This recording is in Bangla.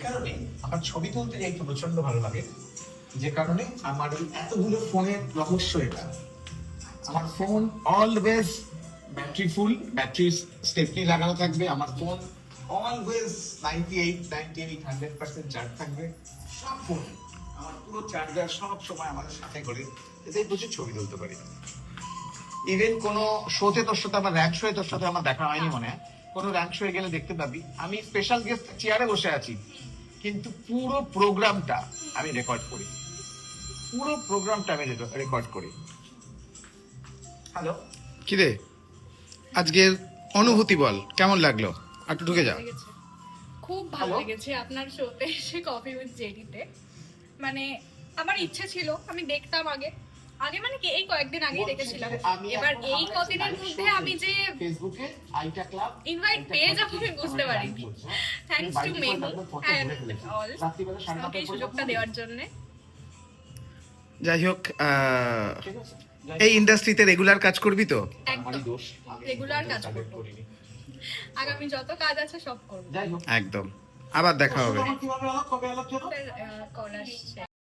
কারণে আমার ছবি তুলতে যাইতে প্রচন্ড ভালো লাগে, যে কারণে আমার এই এতগুলো ফোনের রহস্য এটা। আমার phone always battery full, battery Stepney লাগানো থাকবে। আমার ফোন অলওয়েজ 98, 100% চার্জ থাকবে। সব ফোন আমার পুরো চার্জার সব সময় আমাদের সাথে করে, এতে প্রচুর ছবি তুলতে পারি। ইভেন কোনো শোতে তোর সাথে আমার র্যাঙ্ক শোয়ে তোর সাথে আমার দেখা হয়নি মনে হয়, কোনো র্যাঙ্ক শোয়ে গেলে দেখতে পাবি আমি স্পেশাল গেস্ট চেয়ারে বসে আছি, কিন্তু পুরো প্রোগ্রামটা আমি রেকর্ড করি। পুরো প্রোগ্রামটা আমি রেকর্ড করি। হ্যালো, কিরে আজকের অনুভূতি বল, কেমন লাগলো? একটু ঢুকে যা। লেগেছে। খুব ভালো Hello? লেগেছে আপনার শোতে এসে কফি উইথ জেডিতে। মানে আমার ইচ্ছে ছিল, আমি দেখতাম আগে আগে মানে কি এই কয়েকদিন আগেই দেখেছিলাম। এবার এই কদিনের মধ্যে আমি যে ফেসবুকে আইটা ক্লাব ইনভাইট পেয়ে যাবো আমি বুঝতে পারিনি। থ্যাঙ্কস টু মেহু অ্যান্ড অল আমাকে এই সুযোগটা দেওয়ার জন্য। যাই হোক, এই ইন্ডাস্ট্রিতে রেগুলার কাজ করবি তো? একদম রেগুলার কাজ করবো, আগামী যত কাজ আছে সব করবো। যাই হোক, একদম, আবার দেখা হবে। কিভাবে আলাপ কবে আলাপ কল আসছে।